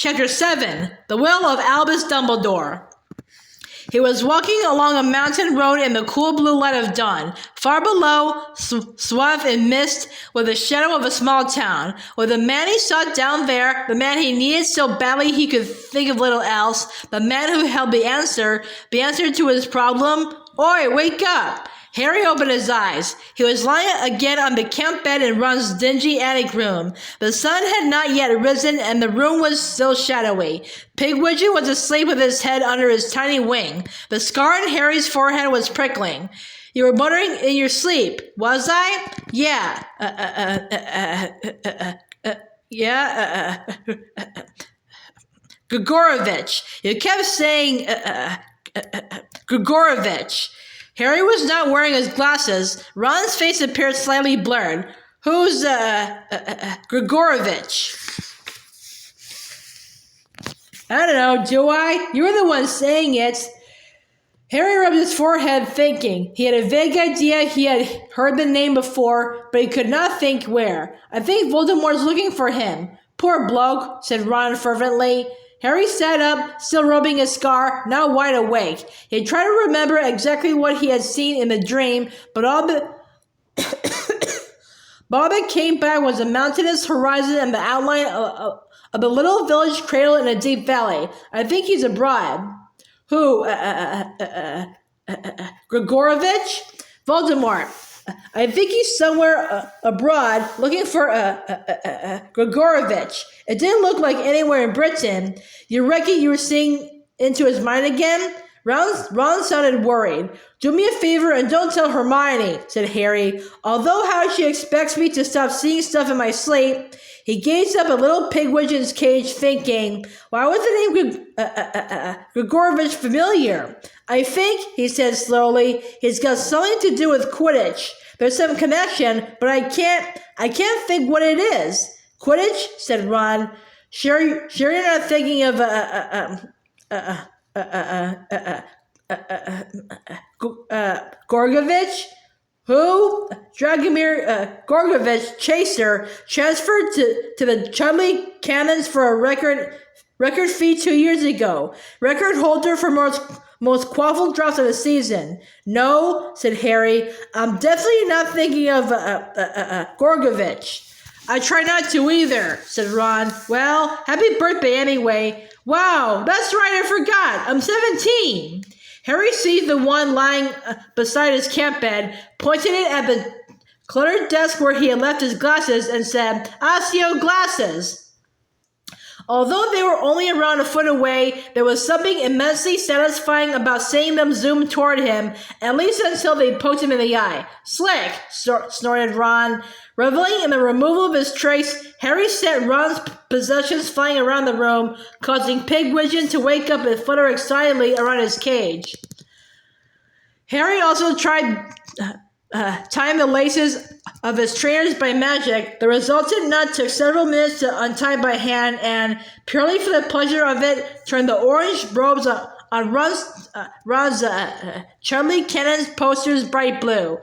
Chapter 7. The Will of Albus Dumbledore. He was walking along a mountain road in the cool blue light of dawn. Far below, swathed in mist, was the shadow of a small town. With the man he sought down there, the man he needed so badly he could think of little else, the man who held the answer to his problem. Oi, wake up! Harry opened his eyes. He was lying again on the camp bed in Ron's dingy attic room. The sun had not yet risen, and the room was still shadowy. Pigwidgeon was asleep with his head under his tiny wing. The scar on Harry's forehead was prickling. You were muttering in your sleep, was I? Yeah. Grigorovich. You kept saying, Grigorovich. Harry was not wearing his glasses. Ron's face appeared slightly blurred. Who's, Grigorovich? I don't know, do I? You were the one saying it. Harry rubbed his forehead, thinking. He had a vague idea he had heard the name before, but he could not think where. I think Voldemort's looking for him. Poor bloke, said Ron fervently. Harry sat up, still rubbing his scar, now wide awake. He tried to remember exactly what he had seen in the dream, but all that came back was a mountainous horizon and the outline of a little village cradled in a deep valley. I think he's abroad. Who? Grigorovich? Voldemort. I think he's somewhere abroad looking for Grigorovich. It didn't look like anywhere in Britain. You reckon you were seeing into his mind again? Ron sounded worried. Do me a favor and don't tell Hermione, said Harry. Although how she expects me to stop seeing stuff in my sleep. He gazed up at little Pigwidgeon's cage, thinking, why was the name Grigorovich familiar? I think, he said slowly, he's got something to do with Quidditch. There's some connection, but I can't think what it is. Quidditch? Said Ron. Sure you're not thinking of Gorgovich? Who? Dragomir Gorgovich, Chaser, transferred to the Chudley Cannons for a record fee 2 years ago. Record holder for most quaffle drops of the season. No, said Harry. I'm definitely not thinking of Gorgovich. I try not to either, said Ron. Well, happy birthday anyway. Wow, that's right, I forgot. I'm 17. Harry seized the wand lying beside his camp bed, pointed it at the cluttered desk where he had left his glasses, and said, Accio glasses. Although they were only around a foot away, there was something immensely satisfying about seeing them zoom toward him, at least until they poked him in the eye. Slick, snorted Ron. Reveling in the removal of his trace, Harry sent Ron's possessions flying around the room, causing Pigwidgeon to wake up and flutter excitedly around his cage. Harry also tried tying the laces of his trainers by magic. The resultant knot took several minutes to untie by hand, and, purely for the pleasure of it, turned the orange robes on Ron's Chudley Cannons posters bright blue.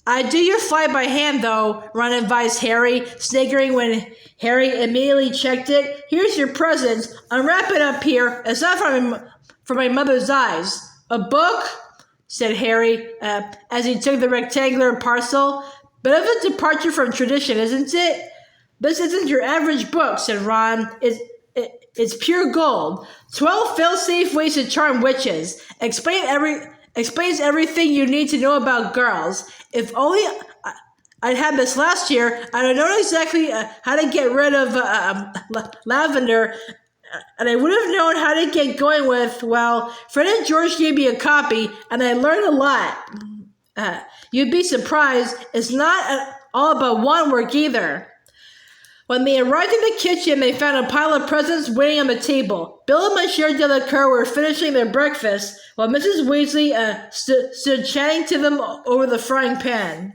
I'd do your fly by hand, though, Ron advised Harry, sniggering when Harry immediately checked it. Here's your present. Unwrap it up here. It's not from my mother's eyes. A book? Said Harry, as he took the rectangular parcel. Bit of a departure from tradition, isn't it? This isn't your average book, said Ron. It's pure gold. 12 fail-safe ways to charm witches. Explains everything you need to know about girls. If only I'd had this last year, I'd have known exactly how to get rid of lavender, and I would have known how to get going with, well, Fred and George gave me a copy, and I learned a lot. You'd be surprised, it's not all about wand work either. When they arrived in the kitchen, they found a pile of presents waiting on the table. Bill and Monsieur Delacour were finishing their breakfast, while Mrs. Weasley stood chatting to them over the frying pan.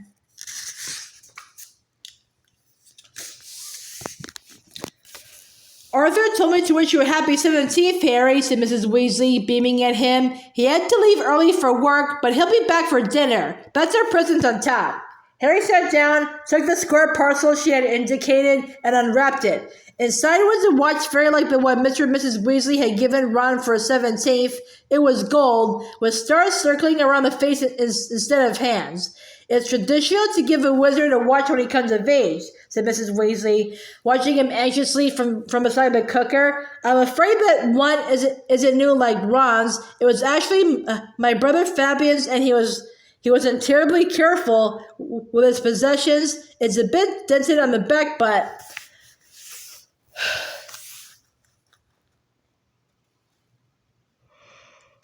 Arthur told me to wish you a happy 17th, Harry, said Mrs. Weasley, beaming at him. He had to leave early for work, but he'll be back for dinner. That's our present on top. Harry sat down, took the square parcel she had indicated, and unwrapped it. Inside was a watch very like the one Mr. and Mrs. Weasley had given Ron for his 17th. It was gold, with stars circling around the face instead of hands. It's traditional to give a wizard a watch when he comes of age, said Mrs. Weasley, watching him anxiously from beside the cooker. I'm afraid that one isn't new like Ron's. It was actually my brother Fabian's, and he wasn't terribly careful with his possessions. It's a bit dented on the back, but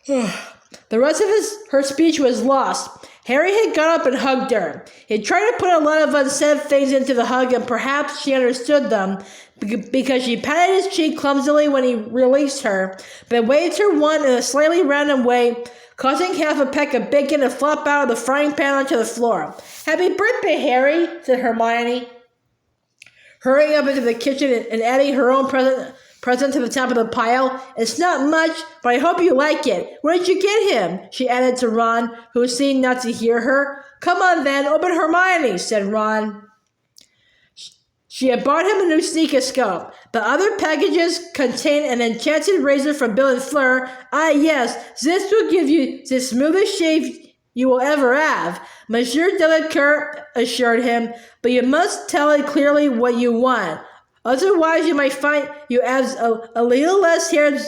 the rest of her speech was lost. Harry had got up and hugged her. He tried to put a lot of unsaid things into the hug, and perhaps she understood them, because she patted his cheek clumsily when he released her, but waved her wand in a slightly random way, causing half a peck of bacon to flop out of the frying pan onto the floor. Happy birthday, Harry, said Hermione, hurrying up into the kitchen and adding her own present to the top of the pile. It's not much, but I hope you like it. Where did you get him? She added to Ron, who seemed not to hear her. Come on then, open Hermione, said Ron. She had bought him a new sneakoscope. The other packages contained an enchanted razor from Bill and Fleur. Ah, yes, this will give you the smoothest shave you will ever have, Monsieur Delacour assured him, but you must tell it clearly what you want. Otherwise, you might find you have a little less hair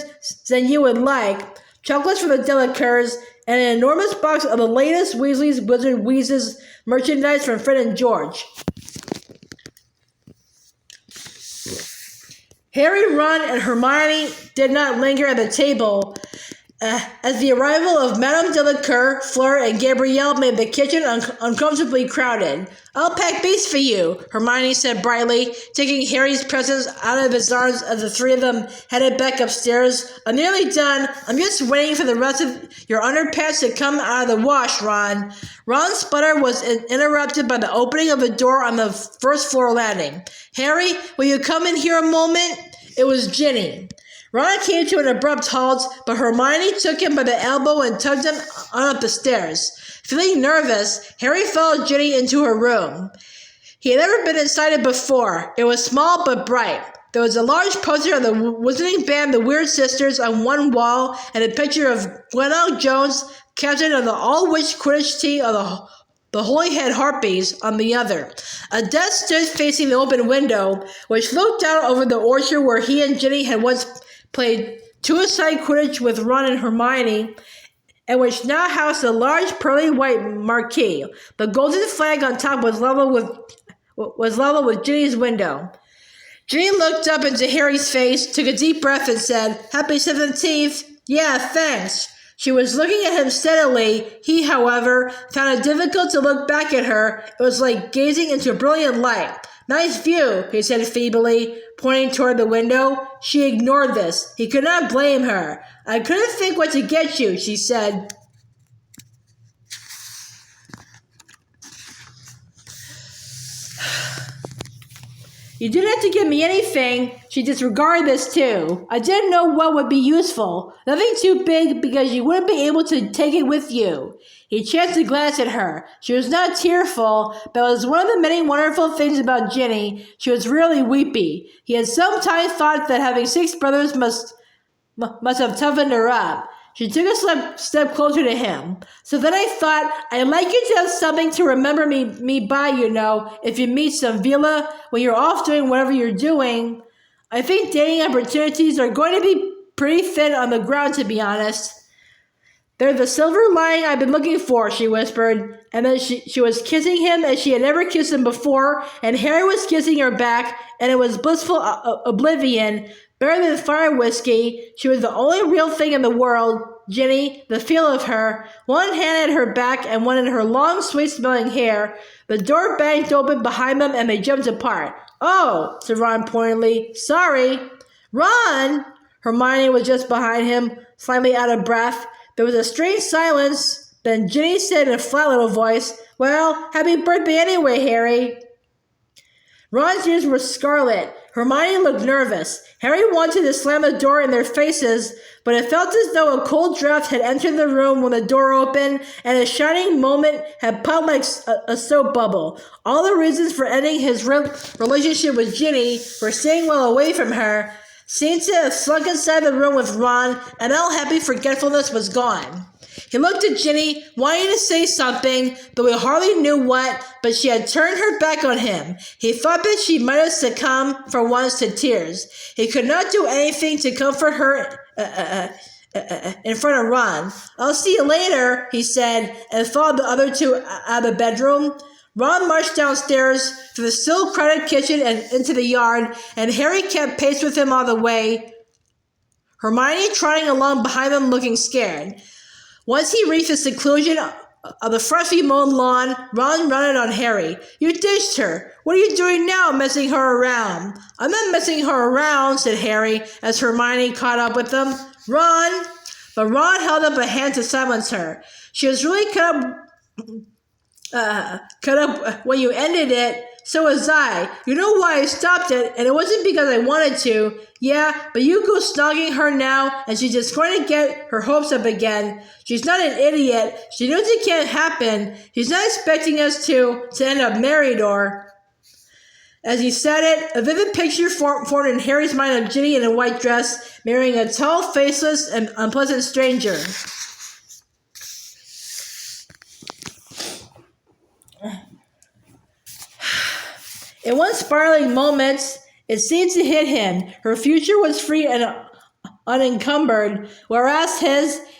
than you would like. Chocolates for the Delacours, and an enormous box of the latest Weasley's Wizard Wheezes merchandise from Fred and George. Harry, Ron, and Hermione did not linger at the table, as the arrival of Madame Delacour, Fleur, and Gabrielle made the kitchen uncomfortably crowded. I'll pack base for you, Hermione said brightly, taking Harry's presents out of his arms as the three of them headed back upstairs. I'm nearly done. I'm just waiting for the rest of your underpants to come out of the wash, Ron. Ron's sputter was interrupted by the opening of a door on the first floor landing. Harry, will you come in here a moment? It was Ginny. Ron came to an abrupt halt, but Hermione took him by the elbow and tugged him on up the stairs. Feeling nervous, Harry followed Ginny into her room. He had never been inside it before. It was small but bright. There was a large poster of the wizarding band The Weird Sisters on one wall, and a picture of Gwendoline Jones, captain of the all-witch Quidditch team of the Holy Head Harpies, on the other. A desk stood facing the open window, which looked out over the orchard where he and Ginny had once played two-a-side Quidditch with Ron and Hermione, and which now housed a large pearly white marquee. The golden flag on top was level with Ginny's window. Ginny looked up into Harry's face, took a deep breath, and said, Happy 17th. Yeah, thanks. She was looking at him steadily. He, however, found it difficult to look back at her. It was like gazing into a brilliant light. Nice view, he said feebly, pointing toward the window. She ignored this. He could not blame her. I couldn't think what to get you, she said. You didn't have to give me anything. She disregarded this too. I didn't know what would be useful. Nothing too big because you wouldn't be able to take it with you. He chanced to glance at her. She was not tearful, but it was one of the many wonderful things about Ginny. She was really weepy. He had sometimes thought that having 6 brothers must have toughened her up. She took a step closer to him. So then I thought, I'd like you to have something to remember me by, if you meet some villa when you're off doing whatever you're doing. I think dating opportunities are going to be pretty thin on the ground, to be honest. They're the silver lining I've been looking for, she whispered. And then she was kissing him as she had never kissed him before, and Harry was kissing her back, and it was blissful oblivion. Better than fire whiskey. She was the only real thing in the world. Ginny, the feel of her, one hand at her back and one in her long, sweet-smelling hair. The door banged open behind them and they jumped apart. Oh, said Ron pointedly. Sorry. Ron! Hermione was just behind him, slightly out of breath. There was a strange silence. Then Ginny said in a flat little voice, Well, happy birthday anyway, Harry. Ron's ears were scarlet. Hermione looked nervous. Harry wanted to slam the door in their faces, but it felt as though a cold draft had entered the room when the door opened, and a shining moment had popped like a soap bubble. All the reasons for ending his relationship with Ginny, for staying well away from her, seemed to have slunk inside the room with Ron, and all happy forgetfulness was gone. He looked at Ginny, wanting to say something, though he hardly knew what, but she had turned her back on him. He thought that she might have succumbed for once to tears. He could not do anything to comfort her in front of Ron. "I'll see you later," he said, and followed the other two out of the bedroom. Ron marched downstairs through the still crowded kitchen and into the yard, and Harry kept pace with him all the way, Hermione trotting along behind them looking scared. Once he reached the seclusion of the freshly mown lawn, Ron rounded on Harry. "You ditched her. What are you doing now, messing her around?" "I'm not messing her around," said Harry, as Hermione caught up with them. "Ron!" But Ron held up a hand to silence her. "She was really cut up when you ended it. So was I. You know why I stopped it, and it wasn't because I wanted to. Yeah, but you go snogging her now, and she's just going to get her hopes up again. She's not an idiot. She knows it can't happen. She's not expecting us to end up married or..." As he said it, a vivid picture formed in Harry's mind of Ginny in a white dress, marrying a tall, faceless, and unpleasant stranger. In one spiraling moment, it seemed to hit him. Her future was free and unencumbered, whereas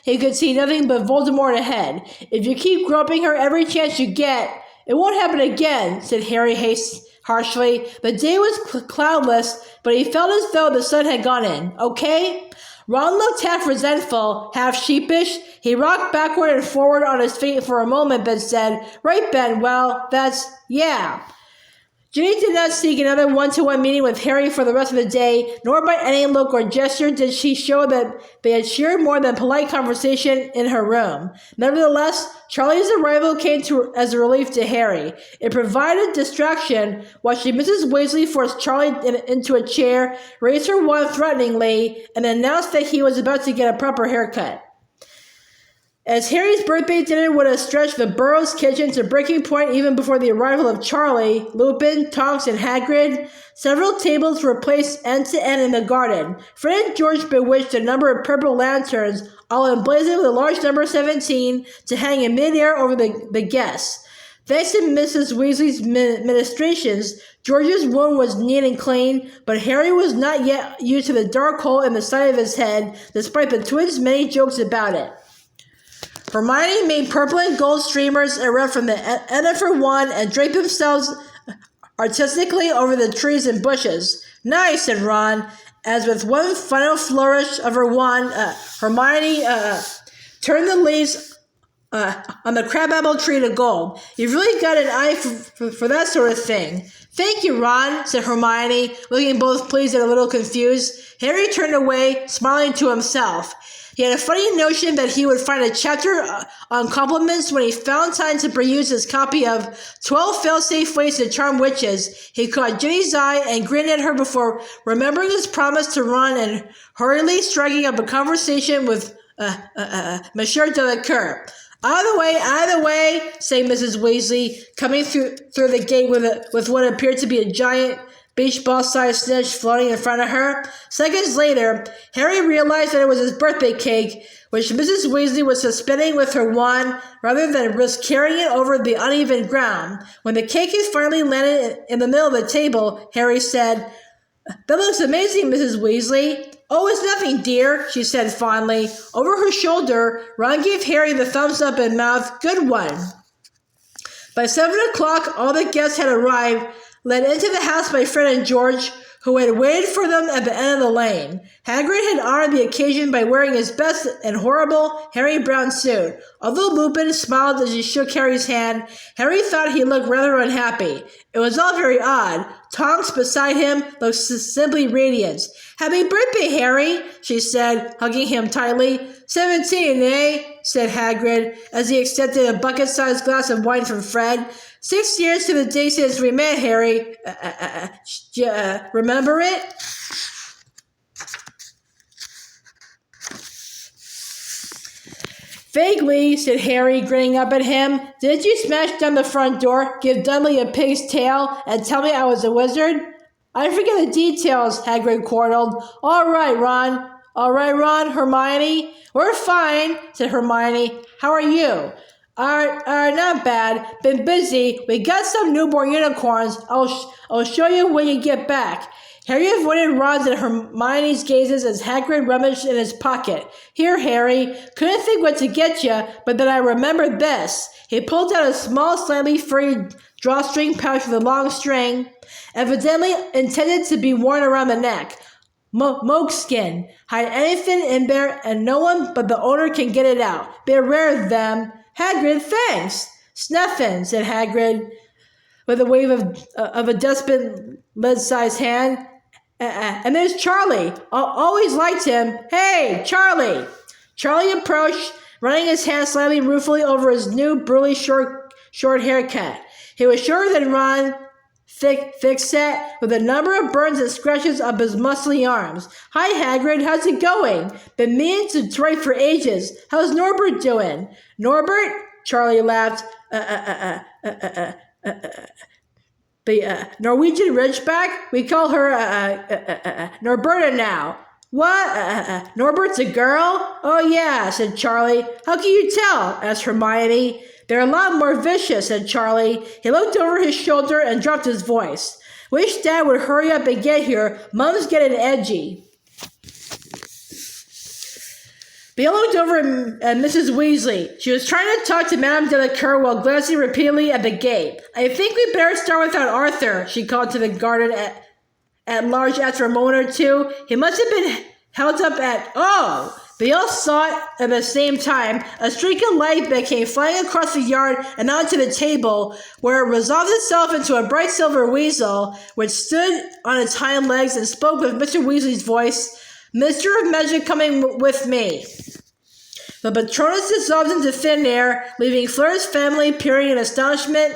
he could see nothing but Voldemort ahead. "If you keep groping her every chance you get, it won't happen again," said Harry harshly. The day was cloudless, but he felt as though the sun had gone in. "Okay?" Ron looked half resentful, half sheepish. He rocked backward and forward on his feet for a moment, but said, "Right, Ben, well, yeah." Ginny did not seek another one-to-one meeting with Harry for the rest of the day, nor by any look or gesture did she show that they had shared more than polite conversation in her room. Nevertheless, Charlie's arrival came as a relief to Harry. It provided distraction, watching Mrs. Weasley force Charlie into a chair, raise her wand threateningly, and announce that he was about to get a proper haircut. As Harry's birthday dinner would have stretched the Burrows kitchen to breaking point even before the arrival of Charlie, Lupin, Tonks, and Hagrid, several tables were placed end to end in the garden. Fred and George bewitched a number of purple lanterns, all emblazoned with a large number 17, to hang in midair over the guests. Thanks to Mrs. Weasley's ministrations, George's wound was neat and clean, but Harry was not yet used to the dark hole in the side of his head, despite the twins' many jokes about it. Hermione made purple and gold streamers erupt from the end of her wand and draped themselves artistically over the trees and bushes. "Nice," said Ron, as with one final flourish of her wand, Hermione turned the leaves on the crabapple tree to gold. "You've really got an eye for that sort of thing." "Thank you, Ron," said Hermione, looking both pleased and a little confused. Harry turned away, smiling to himself. He had a funny notion that he would find a chapter on compliments when he found time to peruse his copy of 12 Failsafe Ways to Charm Witches. He caught Ginny's eye and grinned at her before remembering his promise to Ron and hurriedly striking up a conversation with Monsieur Delacour. Out of the way, sang Mrs. Weasley, coming through the gate with what appeared to be a giant beach ball-sized snitch floating in front of her. Seconds later, Harry realized that it was his birthday cake, which Mrs. Weasley was suspending with her wand rather than risk carrying it over the uneven ground. When the cake had finally landed in the middle of the table, Harry said, "That looks amazing, Mrs. Weasley." "Oh, it's nothing, dear," she said fondly. Over her shoulder, Ron gave Harry the thumbs-up and mouthed, "Good one." By 7 o'clock, all the guests had arrived, led into the house by Fred and George, who had waited for them at the end of the lane. Hagrid had honored the occasion by wearing his best and horrible Harry Brown suit. Although Lupin smiled as he shook Harry's hand, Harry thought he looked rather unhappy. It was all very odd. Tonks, beside him, looked simply radiant. "Happy birthday, Harry," she said, hugging him tightly. 17, eh?" said Hagrid, as he accepted a bucket-sized glass of wine from Fred. 6 years to the day since we met, Harry. Remember it? Vaguely, said Harry, grinning up at him. Did you smash down the front door, give Dudley a pig's tail, and tell me I was a wizard? I forget the details, Hagrid chortled. All right, Ron, Hermione. We're fine, said Hermione. How are you? Not bad. Been busy. We got some newborn unicorns. I'll show you when you get back. Harry avoided Ron's and Hermione's gazes as Hagrid rummaged in his pocket. Here, Harry. Couldn't think what to get you, but then I remembered this. He pulled out a small, slightly frayed drawstring pouch with a long string, evidently intended to be worn around the neck. Moleskin. Hide anything in there, and no one but the owner can get it out. They're rare, them. Hagrid, thanks. Snuffin', said Hagrid, with a wave of a dustbin lid-sized hand. And there's Charlie. Always liked him. Hey, Charlie! Charlie approached, running his hand slightly ruefully over his new, burly, short haircut. He was shorter than Ron, thick-set, with a number of burns and scratches up his muscly arms. Hi, Hagrid. How's it going? Been meaning to write for ages. How's Norbert doing? Norbert? Charlie laughed. The Norwegian Ridgeback? We call her Norberta now. What? Norbert's a girl? Oh, yeah, said Charlie. How can you tell? Asked Hermione. They're a lot more vicious, said Charlie. He looked over his shoulder and dropped his voice. Wish Dad would hurry up and get here. Mom's getting edgy. They looked over at Mrs. Weasley. She was trying to talk to Madame Delacour while glancing repeatedly at the gate. I think we better start without Arthur, she called to the garden at large after a moment or two. He must have been held up at... Oh! They all saw it at the same time. A streak of light that came flying across the yard and onto the table, where it resolved itself into a bright silver weasel, which stood on its hind legs and spoke with Mr. Weasley's voice. Mr. of Magic coming with me. The Patronus dissolved into thin air, leaving Fleur's family peering in astonishment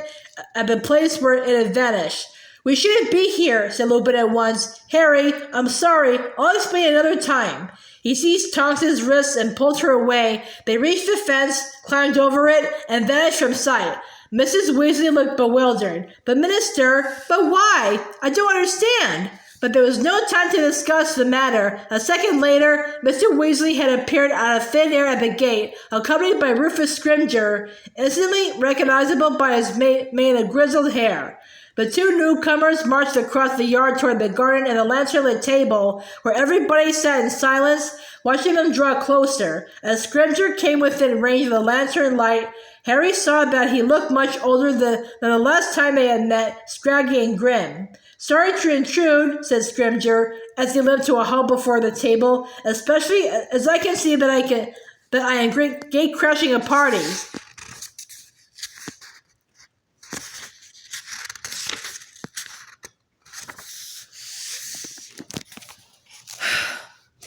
at the place where it had vanished. We shouldn't be here, said Lupin at once. Harry, I'm sorry. I'll explain another time. He seized Tonks's wrists and pulled her away. They reached the fence, climbed over it, and vanished from sight. Mrs. Weasley looked bewildered. But Minister, but why? I don't understand. But there was no time to discuss the matter. A second later, Mr. Weasley had appeared out of thin air at the gate, accompanied by Rufus Scrimgeour, instantly recognizable by his mane of grizzled hair. The two newcomers marched across the yard toward the garden and the lantern-lit table, where everybody sat in silence, watching them draw closer. As Scrimgeour came within range of the lantern light, Harry saw that he looked much older than the last time they had met, scraggy and grim. Sorry to intrude, said Scrimgeour, as he limped to a halt before the table, especially as I can see that I am gate-crashing a party.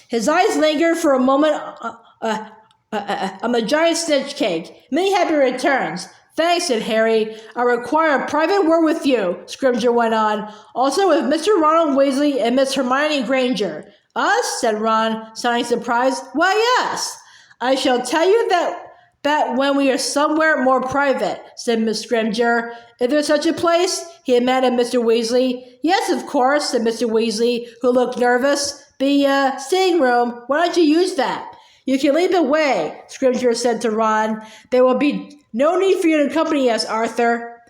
His eyes lingered for a moment on the giant snitch cake. Many happy returns. Thanks, said Harry. I require a private word with you, Scrimgeour went on. Also with Mr. Ronald Weasley and Miss Hermione Granger. Us? Said Ron, sounding surprised. Why, yes. I shall tell you that when we are somewhere more private, said Miss Scrimgeour. Is there such a place? He demanded Mr. Weasley. Yes, of course, said Mr. Weasley, who looked nervous. The sitting room. Why don't you use that? You can lead the way, Scrimgeour said to Ron. There will be no need for you to accompany us, Arthur.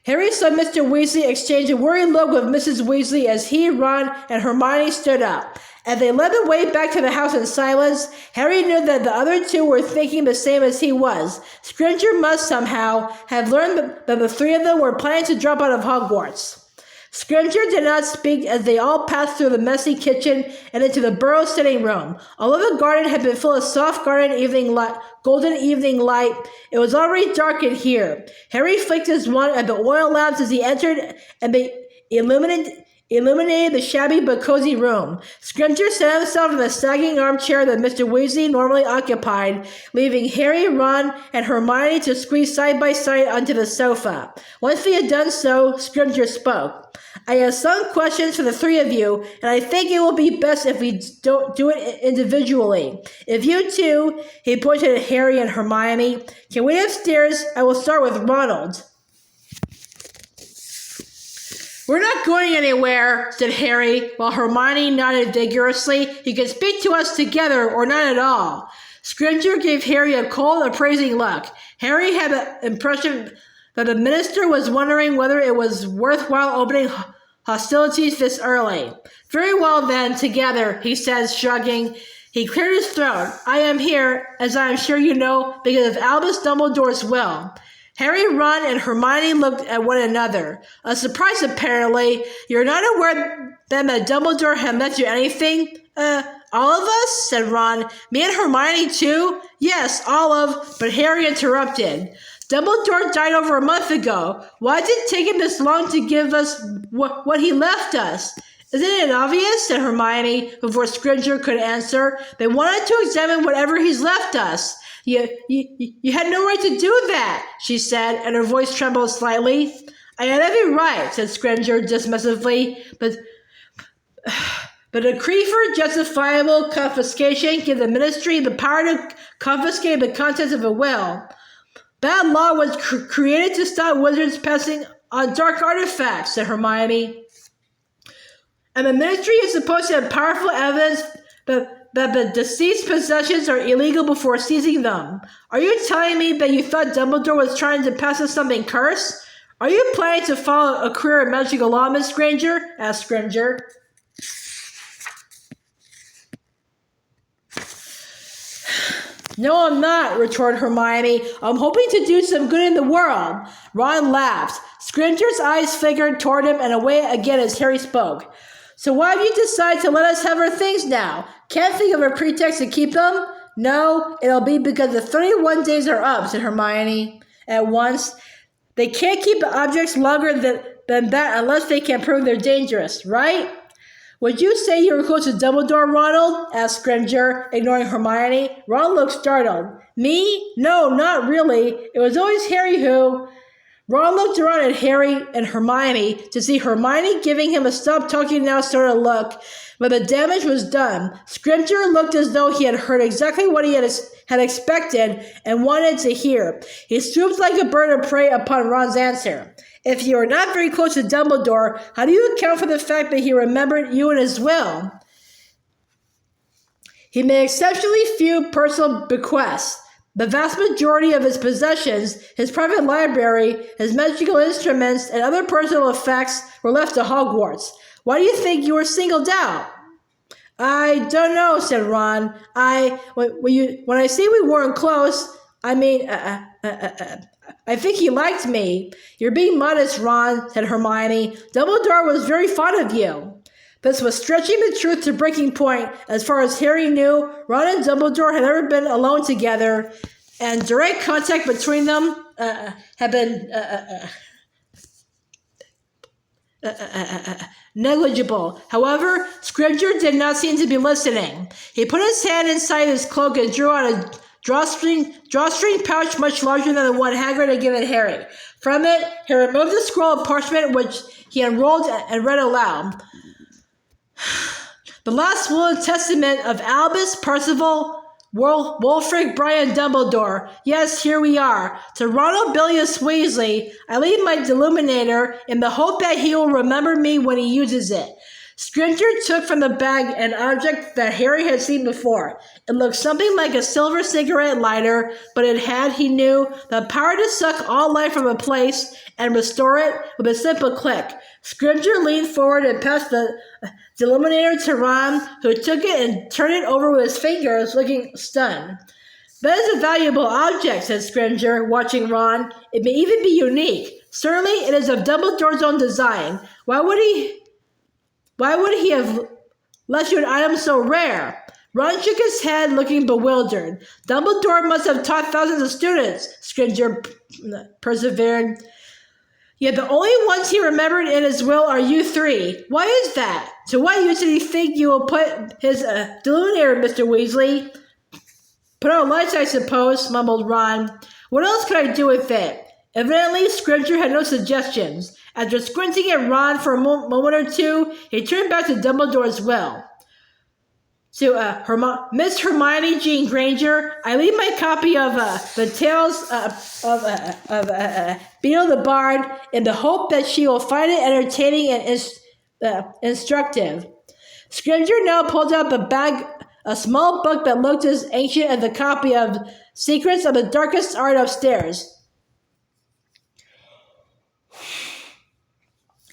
Harry saw Mr. Weasley exchange a worried look with Mrs. Weasley as he, Ron, and Hermione stood up. As they led the way back to the house in silence, Harry knew that the other two were thinking the same as he was. Scrimgeour must somehow have learned that the three of them were planning to drop out of Hogwarts. Scrimgeour did not speak as they all passed through the messy kitchen and into the Burrow sitting room. Although the garden had been full of soft golden evening light, it was already dark in here. Harry flicked his wand at the oil lamps as he entered, and they illuminated illuminated the shabby but cozy room. Scrimgeour sat himself in the sagging armchair that Mr. Weasley normally occupied, leaving Harry, Ron, and Hermione to squeeze side by side onto the sofa. Once he had done so, Scrimgeour spoke. I have some questions for the three of you, and I think it will be best if we don't do it individually. If you two, he pointed at Harry and Hermione, can wait upstairs, I will start with Ronald. We're not going anywhere, said Harry, while Hermione nodded vigorously. You can speak to us together or not at all. Scrimgeour gave Harry a cold, appraising look. Harry had the impression that the minister was wondering whether it was worthwhile opening hostilities this early. Very well then, together, he said, shrugging. He cleared his throat. I am here, as I am sure you know, because of Albus Dumbledore's will. Harry, Ron, and Hermione looked at one another. A surprise, apparently. You're not aware then that Dumbledore had left you anything? All of us? Said Ron. Me and Hermione, too? Yes, all of, but Harry interrupted. Dumbledore died over a month ago. Why did it take him this long to give us what he left us? Isn't it obvious? Said Hermione, before Scrimgeour could answer. They wanted to examine whatever he's left us. You had no right to do that, she said, and her voice trembled slightly. I had every right, said Scrimgeour dismissively, but a decree for justifiable confiscation gives the ministry the power to confiscate the contents of a will. That law was created to stop wizards passing on dark artifacts, said Hermione. And the ministry is supposed to have powerful evidence that the deceased's possessions are illegal before seizing them. Are you telling me that you thought Dumbledore was trying to pass us something cursed? Are you planning to follow a career in magical law, Miss Granger? Asked Scrimgeour. No, I'm not, retorted Hermione. I'm hoping to do some good in the world. Ron laughed. Scrimgeour's eyes flickered toward him and away again as Harry spoke. So why have you decided to let us have our things now? Can't think of a pretext to keep them? No, it'll be because the 31 days are up, said Hermione at once. They can't keep the objects longer than that unless they can prove they're dangerous, right? Would you say you were close to Dumbledore, Ronald? Asked Scrimgeour, ignoring Hermione. Ron looked startled. Me? No, not really. It was always Harry who... Ron looked around at Harry and Hermione to see Hermione giving him a stop talking now sort of look, but the damage was done. Scrimgeour looked as though he had heard exactly what he had expected and wanted to hear. He swooped like a bird of prey upon Ron's answer. If you are not very close to Dumbledore, how do you account for the fact that he remembered you in his will? He made exceptionally few personal bequests. The vast majority of his possessions, his private library, his magical instruments, and other personal effects were left to Hogwarts. Why do you think you were singled out? I don't know, said Ron. When I say we weren't close, I mean, I think he liked me. You're being modest, Ron, said Hermione. Dumbledore was very fond of you. This was stretching the truth to breaking point. As far as Harry knew, Ron and Dumbledore had never been alone together, and direct contact between them had been negligible. However, Scrimgeour did not seem to be listening. He put his hand inside his cloak and drew out a drawstring pouch much larger than the one Hagrid had given Harry. From it, he removed a scroll of parchment which he unrolled and read aloud. The last will and testament of Albus, Percival, Wulfric, Brian Dumbledore. Yes, here we are. To Ronald Bilius Weasley, I leave my Deluminator in the hope that he will remember me when he uses it. Scrimgeour took from the bag an object that Harry had seen before. It looked something like a silver cigarette lighter, but it had, he knew, the power to suck all life from a place and restore it with a simple click. Scrimgeour leaned forward and passed the Deluminator to Ron, who took it and turned it over with his fingers, looking stunned. That is a valuable object, said Scrimgeour, watching Ron. It may even be unique. Certainly it is of Dumbledore's own design. Why would he have left you an item so rare? Ron shook his head, looking bewildered. Dumbledore must have taught thousands of students, Scrimgeour persevered. Yet the only ones he remembered in his will are you three. Why is that? To what use did he think you will put his delunator, Mr. Weasley? Put out lights, I suppose, mumbled Ron. What else could I do with it? Evidently, Scripture had no suggestions. After squinting at Ron for a moment or two, he turned back to Dumbledore's will. To Miss Hermione Jean Granger, I leave my copy of the Tales of Beetle the Bard in the hope that she will find it entertaining and instructive. Scrivener now pulled out a small book that looked as ancient as the copy of Secrets of the Darkest Art upstairs.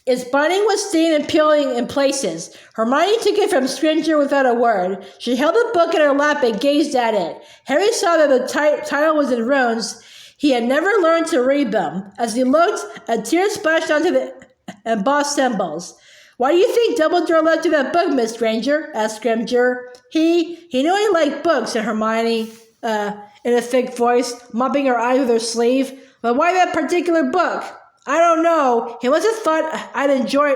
Its binding was stained and peeling in places. Hermione took it from Scrivener without a word. She held the book in her lap and gazed at it. Harry saw that the title was in runes. He had never learned to read them. As he looked, a tear splashed onto the embossed symbols. Why do you think Dumbledore left you that book, Miss Granger? Asked Scrivener. He knew he liked books, said Hermione, in a thick voice, mopping her eyes with her sleeve. But why that particular book? I don't know. He must have thought I'd enjoy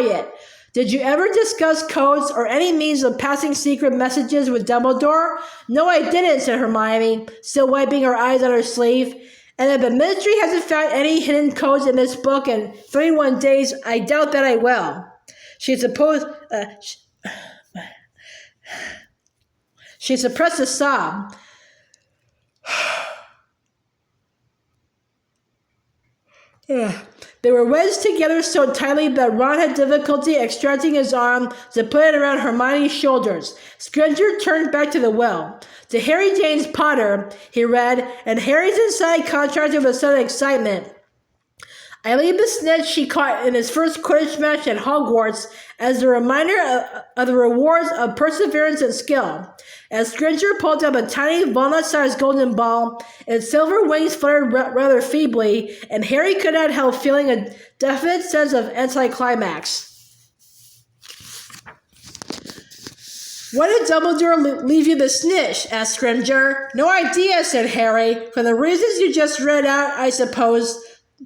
it. Did you ever discuss codes or any means of passing secret messages with Dumbledore? No, I didn't, said Hermione, still wiping her eyes on her sleeve. And if the Ministry hasn't found any hidden codes in this book in 31 days, I doubt that I will. She suppressed a sob. They were wedged together so tightly that Ron had difficulty extracting his arm to put it around Hermione's shoulders. Scrivener turned back to the well. To Harry James Potter, he read, and Harry's inside contracted with sudden excitement. I leave the snitch she caught in his first Quidditch match at Hogwarts as a reminder of the rewards of perseverance and skill. As Scrivener pulled up a tiny walnut-sized golden ball, its silver wings fluttered rather feebly, and Harry could not help feeling a definite sense of anticlimax. Why did Dumbledore leave you the snitch? Asked Scrivener. No idea, said Harry. For the reasons you just read out, I suppose.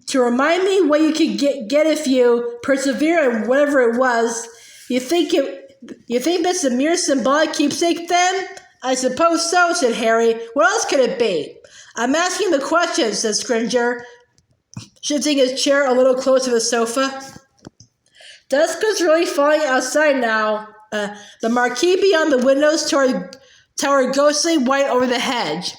To remind me what you could get if you persevere in whatever it was. You think that's a mere symbolic keepsake then? I suppose so, said Harry. What else could it be? I'm asking the question, said Scrivener, shifting his chair a little closer to the sofa. Dusk was really falling outside now. The marquee beyond the windows towered ghostly white over the hedge.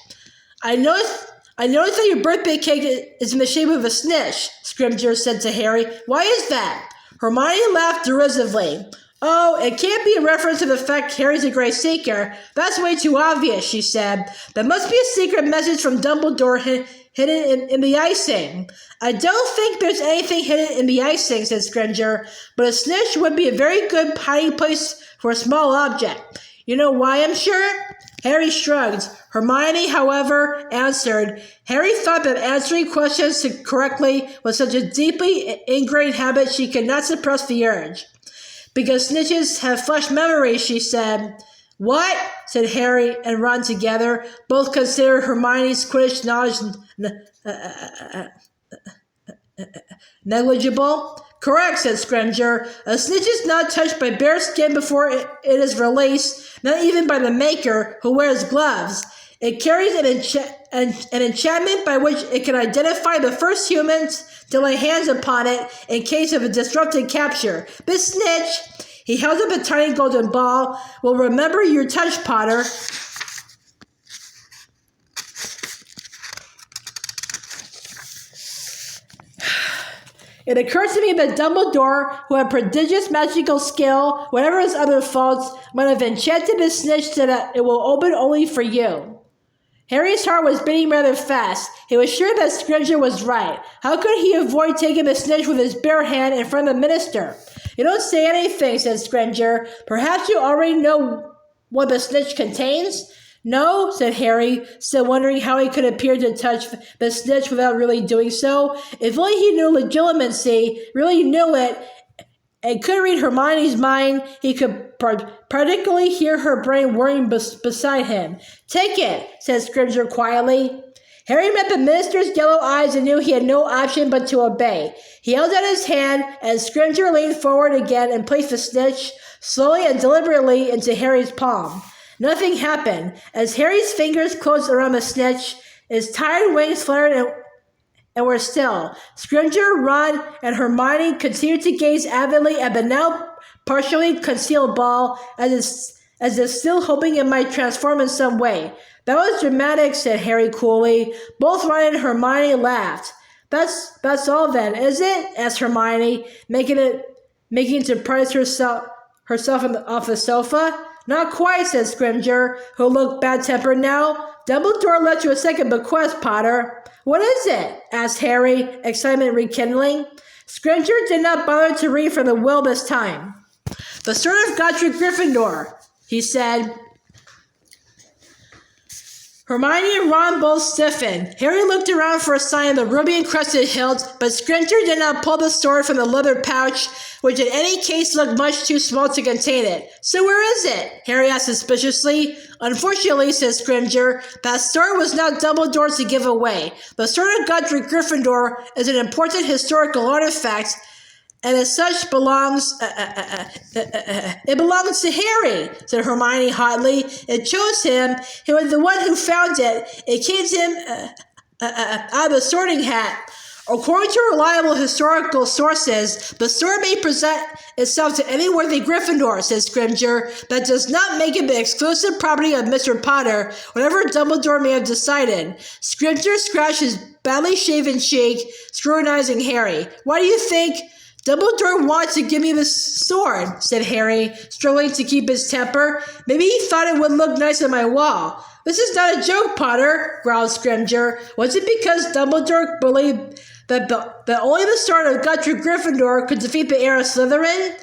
I noticed that your birthday cake is in the shape of a snitch, Scrivener said to Harry. Why is that? Hermione laughed derisively. Oh, it can't be a reference to the fact Harry's a great seeker. That's way too obvious, she said. There must be a secret message from Dumbledore hidden in the icing. I don't think there's anything hidden in the icing, said Scrivener, but a snitch would be a very good hiding place for a small object. You know why, I'm sure? Harry shrugged. Hermione, however, answered. Harry thought that answering questions correctly was such a deeply ingrained habit she could not suppress the urge. Because snitches have flesh memories, she said. What? Said Harry and Ron together, both considered Hermione's Quidditch knowledge negligible. Correct, said Scrivener. A snitch is not touched by bare skin before it is released, not even by the maker, who wears gloves. It carries an enchantment by which it can identify the first humans to lay hands upon it in case of a disrupted capture. This snitch, he held up a tiny golden ball, will remember your touch, Potter. It occurs to me that Dumbledore, who had prodigious magical skill, whatever his other faults, might have enchanted the snitch so that it will open only for you. Harry's heart was beating rather fast. He was sure that Scrivener was right. How could he avoid taking the snitch with his bare hand in front of the minister? You don't say anything, said Scrivener. Perhaps you already know what the snitch contains? No, said Harry, still wondering how he could appear to touch the snitch without really doing so. If only he knew legitimacy, really knew it, and could read Hermione's mind, he could practically hear her brain whirring beside him. Take it, said Scrivener quietly. Harry met the minister's yellow eyes and knew he had no option but to obey. He held out his hand, and Scrimger leaned forward again and placed the snitch slowly and deliberately into Harry's palm. Nothing happened. As Harry's fingers closed around the snitch, his tired wings fluttered and were still. Scrimger, Ron, and Hermione continued to gaze avidly at the now partially concealed ball, as if still hoping it might transform in some way. That was dramatic, said Harry coolly. Both Ron and Hermione laughed. That's all then, is it? Asked Hermione, making to prize herself off the sofa. Not quite, said Scrimger, who looked bad-tempered now. Dumbledore left you a second bequest, Potter. What is it? Asked Harry, excitement rekindling. Scrimger did not bother to read from the will this time. The Sword of Godric Gryffindor, he said. Hermione and Ron both stiffened. Harry looked around for a sign of the ruby-encrusted hilt, but Scrimger did not pull the sword from the leather pouch, which in any case looked much too small to contain it. So where is it? Harry asked suspiciously. Unfortunately, said Scrimger, that sword was not Dumbledore's to give away. The Sword of Godric Gryffindor is an important historical artifact, and as such belongs to Harry, said Hermione hotly. It chose him. He was the one who found it. It came to him out of the sorting hat. According to reliable historical sources, the sword may present itself to any worthy Gryffindor, said Scrimger. That does not make it the exclusive property of Mr. Potter, whatever Dumbledore may have decided. Scrimger scratched his badly shaven cheek, scrutinizing Harry. Why do you think Dumbledore wanted to give me this sword, said Harry, struggling to keep his temper. Maybe he thought it would look nice on my wall. This is not a joke, Potter, growled Scrimger. Was it because Dumbledore believed that only the sword of Godric Gryffindor could defeat the heir of Slytherin?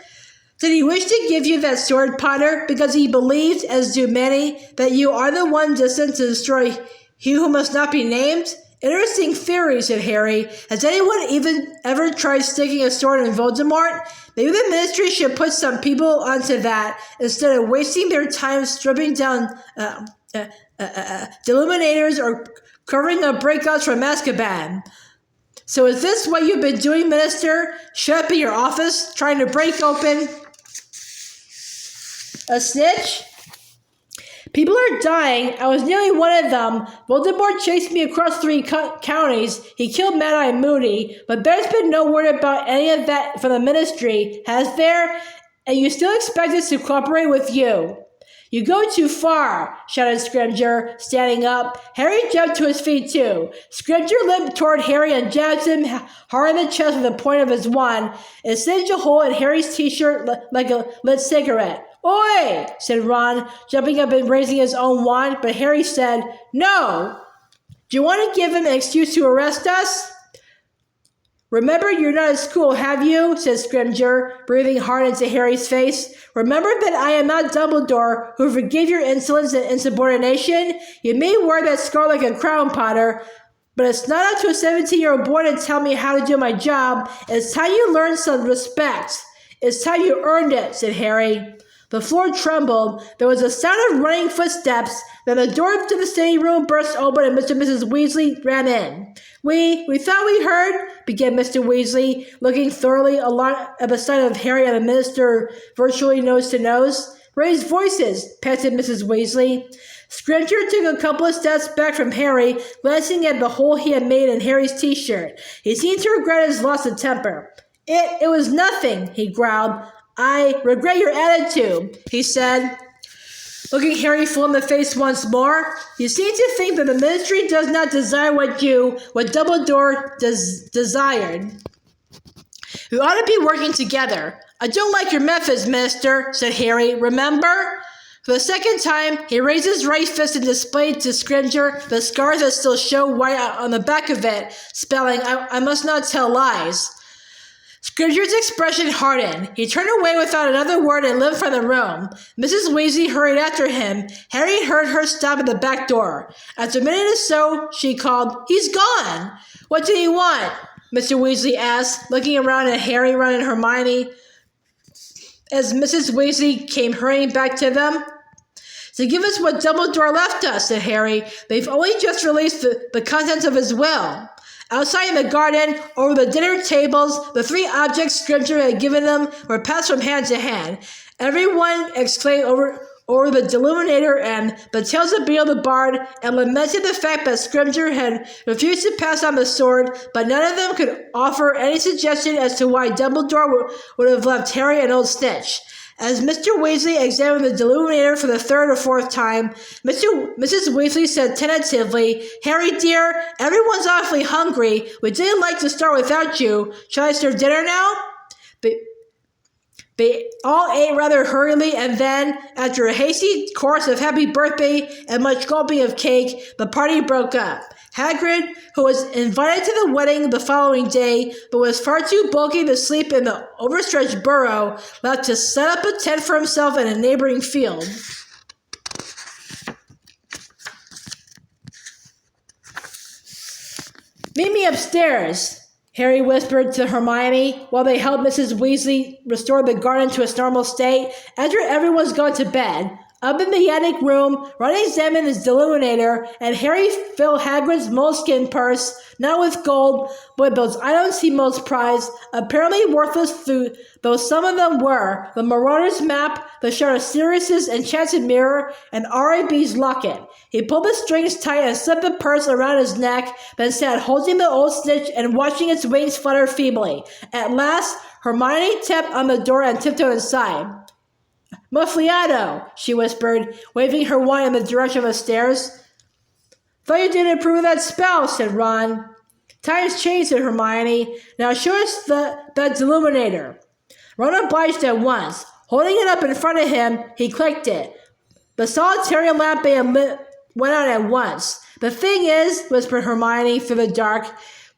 Did he wish to give you that sword, Potter, because he believed, as do many, that you are the one destined to destroy he who must not be named? Interesting theory, said Harry. Has anyone even ever tried sticking a sword in Voldemort? Maybe the Ministry should put some people onto that instead of wasting their time stripping down Deluminators or covering up breakouts from Azkaban. So is this what you've been doing, Minister? Shut up in your office, trying to break open a snitch? People are dying. I was nearly one of them. Voldemort chased me across 3 counties. He killed Mad-Eye Moody. But there's been no word about any of that from the Ministry, has there? And you still expect us to cooperate with you? You go too far, shouted Scrimger, standing up. Harry jumped to his feet, too. Scrimger limped toward Harry and jabbed him hard in the chest with the point of his wand. It singed a hole in Harry's t-shirt like a lit cigarette. Oi, said Ron, jumping up and raising his own wand, but Harry said, No. Do you want to give him an excuse to arrest us? Remember, you're not at school, have you? Said Scrimger, breathing hard into Harry's face. Remember that I am not Dumbledore, who forgave your insolence and insubordination? You may wear that scar like a crown, Potter, but it's not up to a 17-year-old boy to tell me how to do my job. It's time you learned some respect. It's time you earned it, said Harry. The floor trembled. There was a sound of running footsteps. Then the door to the study room burst open and Mr. and Mrs. Weasley ran in. We thought we heard, began Mr. Weasley, looking thoroughly alarmed at the sight of Harry and the minister virtually nose to nose. Raised voices, panted Mrs. Weasley. Scrimger took a couple of steps back from Harry, glancing at the hole he had made in Harry's t-shirt. He seemed to regret his loss of temper. It was nothing, he growled. I regret your attitude, he said, looking Harry full in the face once more. You seem to think that the Ministry does not desire what Dumbledore desired. We ought to be working together. I don't like your methods, Minister, said Harry. Remember? For the second time, he raised his right fist and displayed to Scrimger the scars that still showed white on the back of it, spelling, I must not tell lies. Scrimger's expression hardened. He turned away without another word and limped from the room. Mrs. Weasley hurried after him. Harry heard her stop at the back door. After a minute or so, she called, He's gone! What did he want? Mr. Weasley asked, looking around at Harry, Ron, and Hermione as Mrs. Weasley came hurrying back to them. "To give us what Dumbledore left us," said Harry. "They've only just released the contents of his will." Outside in the garden, over the dinner tables, the 3 objects Scrimgeour had given them were passed from hand to hand. Everyone exclaimed over the Deluminator and the Tales of Beedle the Bard, and lamented the fact that Scrimgeour had refused to pass on the sword, but none of them could offer any suggestion as to why Dumbledore would have left Harry an old snitch. As Mr. Weasley examined the Deluminator for the 3rd or 4th time, Mrs. Weasley said tentatively, "Harry dear, everyone's awfully hungry. We didn't like to start without you. Shall I serve dinner now?" They all ate rather hurriedly, and then, after a hasty course of happy birthday and much gulping of cake, the party broke up. Hagrid, who was invited to the wedding the following day, but was far too bulky to sleep in the overstretched burrow, left to set up a tent for himself in a neighboring field. "Meet me upstairs," Harry whispered to Hermione while they helped Mrs. Weasley restore the garden to its normal state after everyone's gone to bed. Up in the attic room, Ron examined his Deluminator, and Harry filled Hagrid's moleskin purse, not with gold, but with those items he most prized, apparently worthless though some of them were: the Marauder's map, the Shard of Sirius's enchanted mirror, and R.A.B.'s locket. He pulled the strings tight and slipped the purse around his neck, then sat holding the old snitch and watching its wings flutter feebly. At last, Hermione tapped on the door and tiptoed inside. "Muffliato," she whispered, waving her wand in the direction of the stairs. "Thought you didn't approve of that spell," said Ron. "Times change," said Hermione. "Now show us that Deluminator." Ron obliged at once. Holding it up in front of him, he clicked it. The solitary lamp went out at once. "The thing is," whispered Hermione through the dark,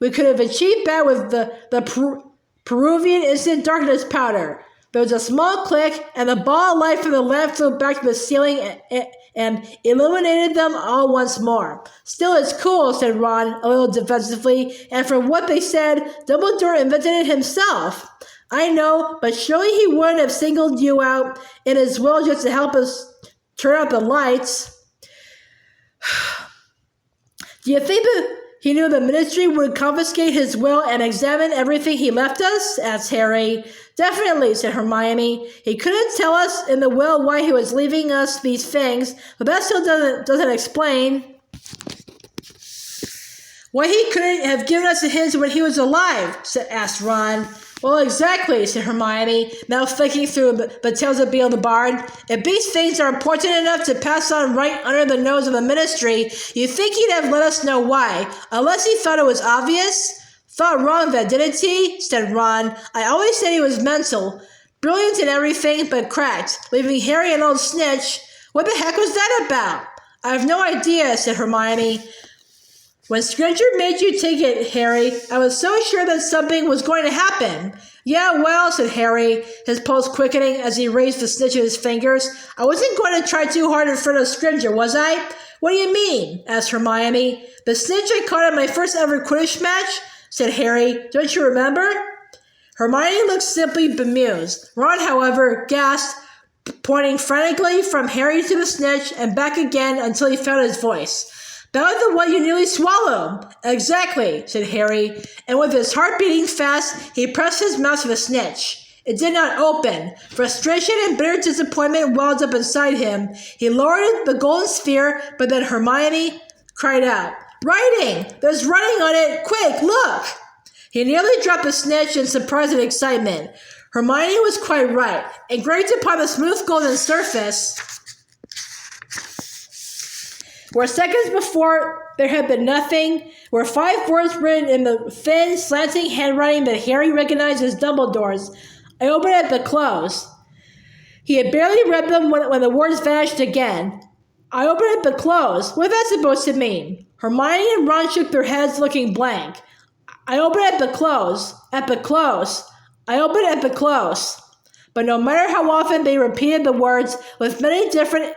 "we could have achieved that with the Peruvian instant darkness powder." There was a small click, and the ball of light from the lamp flew back to the ceiling and illuminated them all once more. "Still, it's cool," said Ron, a little defensively, "and from what they said, Dumbledore invented it himself." "I know, but surely he wouldn't have singled you out in his will just to help us turn out the lights." "Do you think that he knew the Ministry would confiscate his will and examine everything he left us?" asked Harry. "Definitely," said Hermione. "He couldn't tell us in the will why he was leaving us these things, but that still doesn't explain why he couldn't have given us the hints when he was alive," asked Ron. "Well, exactly," said Hermione, now flicking through the Tales of Beedle the Bard. "If these things are important enough to pass on right under the nose of the Ministry, you'd think he'd have let us know why, unless he thought it was obvious." "Thought wrong then, didn't he?" said Ron. "I always said he was mental. Brilliant and everything, but cracked, leaving Harry an old snitch. What the heck was that about?" "I have no idea," said Hermione. "When Scrimgeour made you take it, Harry, I was so sure that something was going to happen." "Yeah, well," said Harry, his pulse quickening as he raised the snitch in his fingers, "I wasn't going to try too hard in front of Scrimgeour, was I?" "What do you mean?" asked Hermione. "The snitch I caught at my first ever Quidditch match?" said Harry. "Don't you remember?" Hermione looked simply bemused. Ron, however, gasped, pointing frantically from Harry to the snitch and back again until he found his voice. "That was the one you nearly swallowed." "Exactly," said Harry, and with his heart beating fast, he pressed his mouth to the snitch. It did not open. Frustration and bitter disappointment welled up inside him. He lowered the golden sphere, but then Hermione cried out, "Writing! There's writing on it! Quick, look!" He nearly dropped the snitch in surprise and excitement. Hermione was quite right. Engraved upon the smooth golden surface, where seconds before there had been nothing, were 5 words written in the thin, slanting handwriting that Harry recognized as Dumbledore's. "I open at the close." He had barely read them when the words vanished again. "I open at the close. What is that supposed to mean?" Hermione and Ron shook their heads, looking blank. "I open at the close. At the close. I open at the close." But no matter how often they repeated the words with many different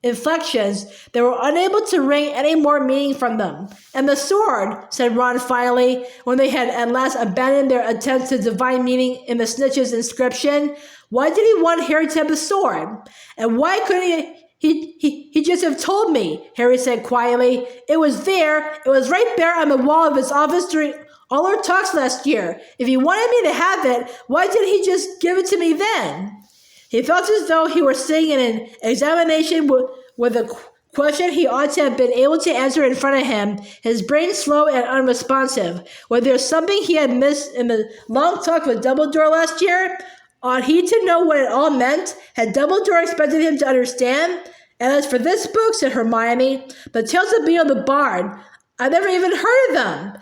inflections, they were unable to wring any more meaning from them. "And the sword," said Ron finally, when they had at last abandoned their attempts to divine meaning in the snitch's inscription. "Why did he want Harry to have the sword? And why couldn't He just have told me, Harry said quietly. It was there. It was right there on the wall of his office during all our talks last year. If he wanted me to have it, why didn't he just give it to me then? He felt as though he were sitting in an examination with a question he ought to have been able to answer in front of him, his brain slow and unresponsive. Was there something he had missed in the long talk with Dumbledore last year? Ought he to know what it all meant? Had Dumbledore expected him to understand? And as for this book, said Hermione, the Tales of Beedle the Bard, I've never even heard of them.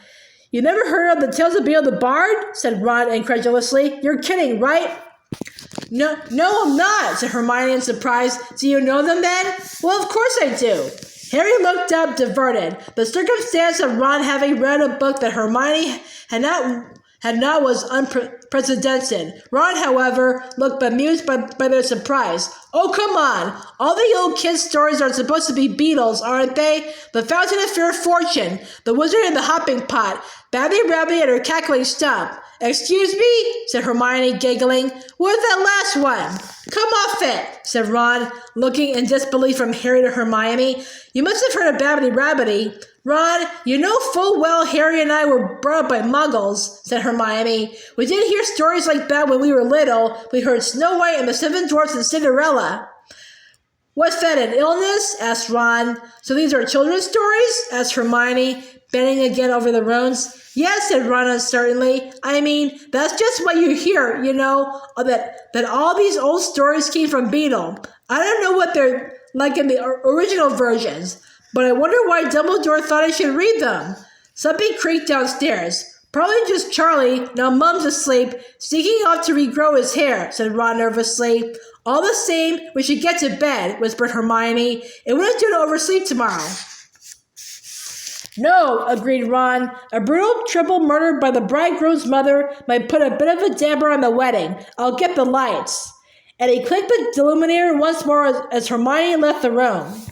You never heard of the Tales of Beedle the Bard? Said Ron incredulously. You're kidding, right? No, I'm not, said Hermione in surprise. Do you know them then? Well, of course I do. Harry looked up, diverted. The circumstance of Ron having read a book that Hermione had not was unprecedented. Ron, however, looked bemused by their surprise. Oh, come on. All the old kids' stories are supposed to be Beatles, aren't they? The Fountain of Fair Fortune, The Wizard and the Hopping Pot, Babby Rabbit and her Cackling Stump. Excuse me, said Hermione, giggling. What was that last one? Come off it, said Ron, looking in disbelief from Harry to Hermione. You must have heard of Babby Rabbity. Ron, you know full well Harry and I were brought up by muggles, said Hermione. We didn't hear stories like that when we were little. We heard Snow White and the Seven Dwarfs and Cinderella. What's that, an illness? Asked Ron. So these are children's stories? Asked Hermione, bending again over the runes. Yes, said Ron uncertainly. I mean, that's just what you hear, you know, that all these old stories came from Beedle. I don't know what they're like in the original versions, but I wonder why Dumbledore thought I should read them. Something creaked downstairs. Probably just Charlie, now Mum's asleep, sneaking off to regrow his hair, said Ron nervously. All the same, we should get to bed, whispered Hermione. It wouldn't do to oversleep tomorrow. No, agreed Ron. A brutal triple murder by the bridegroom's mother might put a bit of a damper on the wedding. I'll get the lights. And he clicked the illuminator once more as Hermione left the room.